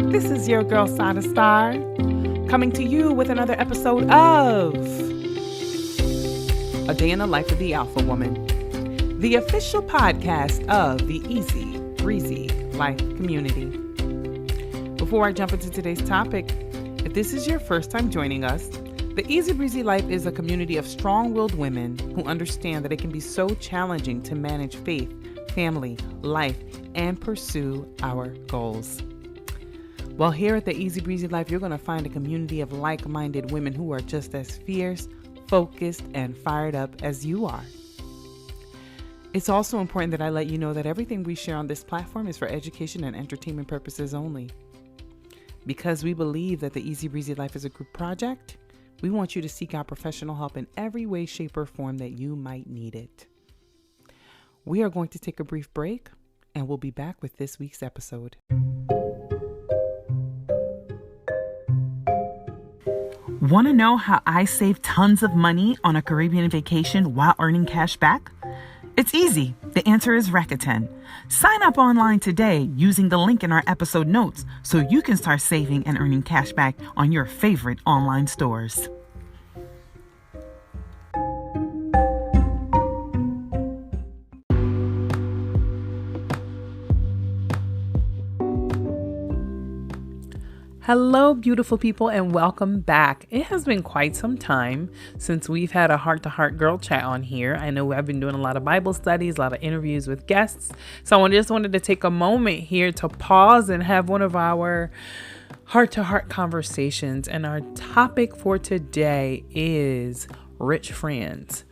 This is your girl, Sada Star, coming to you with another episode of A Day in the Life of the Alpha Woman, the official podcast of the Easy Breezy Life community. Before I jump into today's topic, if this is your first time joining us, the Easy Breezy Life is a community of strong-willed women who understand that it can be so challenging to manage faith, family, life, and pursue our goals. Well, here at the Easy Breezy Life, you're going to find a community of like-minded women who are just as fierce, focused, and fired up as you are. It's also important that I let you know that everything we share on this platform is for education and entertainment purposes only. Because we believe that the Easy Breezy Life is a group project, we want you to seek out professional help in every way, shape, or form that you might need it. We are going to take a brief break, and we'll be back with this week's episode. Want to know how I save tons of money on a Caribbean vacation while earning cash back? It's easy. The answer is Rakuten. Sign up online today using the link in our episode notes so you can start saving and earning cash back on your favorite online stores. Hello, beautiful people, and welcome back. It has been quite some time since we've had a heart-to-heart girl chat on here. I know I've been doing a lot of Bible studies, a lot of interviews with guests. So I just wanted to take a moment here to pause and have one of our heart-to-heart conversations. And our topic for today is rich friends,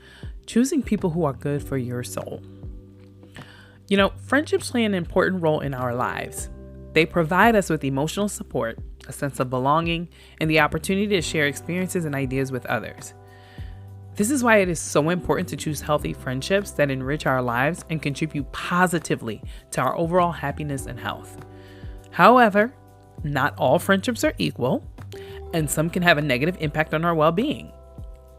choosing people who are good for your soul. You know, friendships play an important role in our lives. They provide us with emotional support, a sense of belonging, and the opportunity to share experiences and ideas with others. This is why it is so important to choose healthy friendships that enrich our lives and contribute positively to our overall happiness and health. However, not all friendships are equal, and some can have a negative impact on our well-being.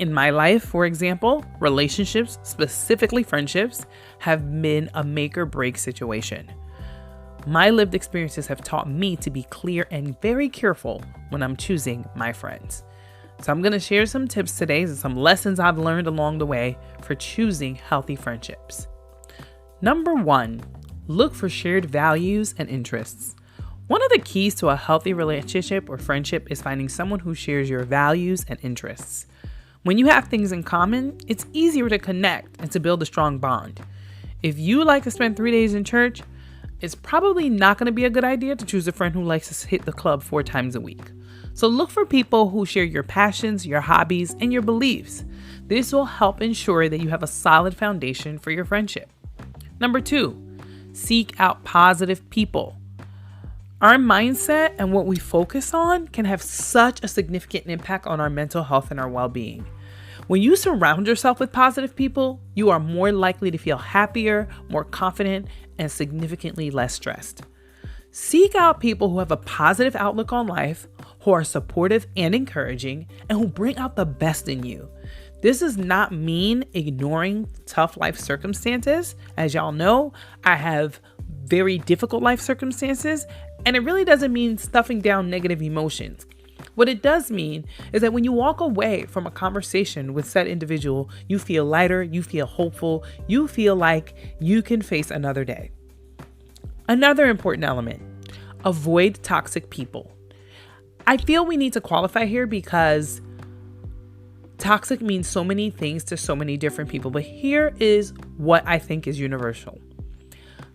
In my life, for example, relationships, specifically friendships, have been a make or break situation. My lived experiences have taught me to be clear and very careful when I'm choosing my friends. So I'm going to share some tips today and some lessons I've learned along the way for choosing healthy friendships. Number 1, look for shared values and interests. One of the keys to a healthy relationship or friendship is finding someone who shares your values and interests. When you have things in common, it's easier to connect and to build a strong bond. If you like to spend 3 days in church, it's probably not going to be a good idea to choose a friend who likes to hit the club 4 times a week. So look for people who share your passions, your hobbies, and your beliefs. This will help ensure that you have a solid foundation for your friendship. Number 2, seek out positive people. Our mindset and what we focus on can have such a significant impact on our mental health and our well-being. When you surround yourself with positive people, you are more likely to feel happier, more confident, and significantly less stressed. Seek out people who have a positive outlook on life, who are supportive and encouraging, and who bring out the best in you. This does not mean ignoring tough life circumstances. As y'all know, I have very difficult life circumstances, and it really doesn't mean stuffing down negative emotions. What it does mean is that when you walk away from a conversation with said individual, you feel lighter, you feel hopeful, you feel like you can face another day. Another important element, avoid toxic people. I feel we need to qualify here because toxic means so many things to so many different people, but here is what I think is universal.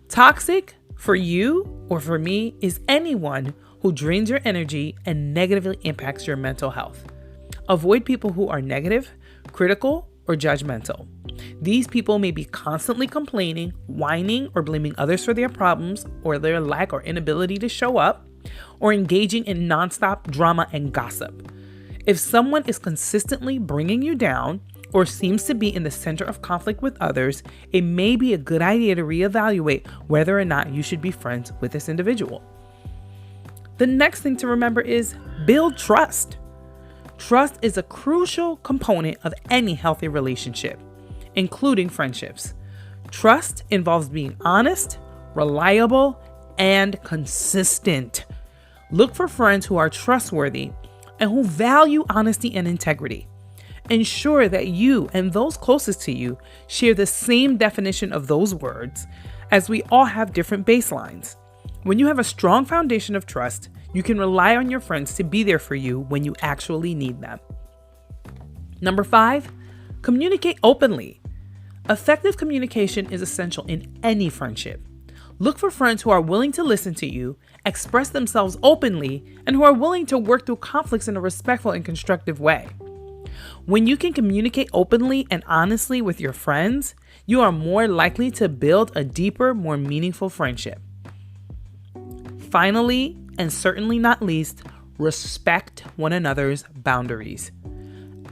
Toxic for you or for me is anyone who drains your energy and negatively impacts your mental health. Avoid people who are negative, critical, or judgmental. These people may be constantly complaining, whining, or blaming others for their problems or their lack or inability to show up, or engaging in nonstop drama and gossip. If someone is consistently bringing you down or seems to be in the center of conflict with others, it may be a good idea to reevaluate whether or not you should be friends with this individual. The next thing to remember is build trust. Trust is a crucial component of any healthy relationship, including friendships. Trust involves being honest, reliable, and consistent. Look for friends who are trustworthy and who value honesty and integrity. Ensure that you and those closest to you share the same definition of those words, as we all have different baselines. When you have a strong foundation of trust, you can rely on your friends to be there for you when you actually need them. Number 5, communicate openly. Effective communication is essential in any friendship. Look for friends who are willing to listen to you, express themselves openly, and who are willing to work through conflicts in a respectful and constructive way. When you can communicate openly and honestly with your friends, you are more likely to build a deeper, more meaningful friendship. Finally, and certainly not least, respect one another's boundaries.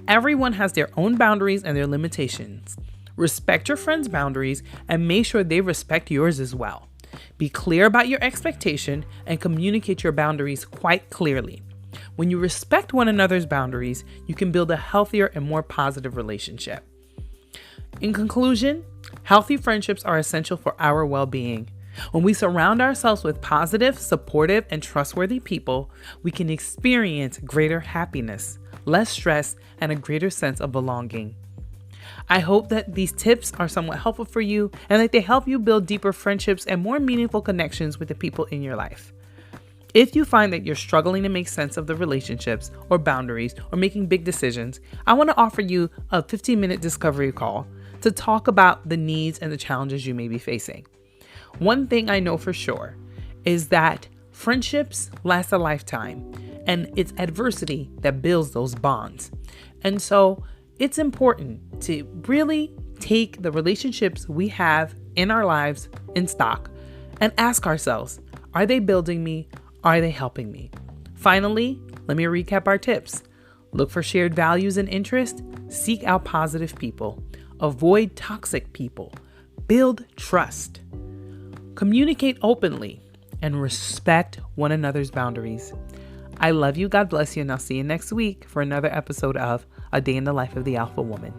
Everyone has their own boundaries and their limitations. Respect your friends' boundaries and make sure they respect yours as well. Be clear about your expectation and communicate your boundaries quite clearly. When you respect one another's boundaries, you can build a healthier and more positive relationship. In conclusion, healthy friendships are essential for our well-being. When we surround ourselves with positive, supportive, and trustworthy people, we can experience greater happiness, less stress, and a greater sense of belonging. I hope that these tips are somewhat helpful for you and that they help you build deeper friendships and more meaningful connections with the people in your life. If you find that you're struggling to make sense of the relationships or boundaries or making big decisions, I want to offer you a 15-minute discovery call to talk about the needs and the challenges you may be facing. One thing I know for sure is that friendships last a lifetime, and it's adversity that builds those bonds. And so it's important to really take the relationships we have in our lives in stock and ask ourselves, are they building me? Are they helping me? Finally, let me recap our tips. Look for shared values and interests. Seek out positive people. Avoid toxic people. Build trust. Communicate openly and respect one another's boundaries. I love you. God bless you. And I'll see you next week for another episode of A Day in the Life of the Alpha Woman.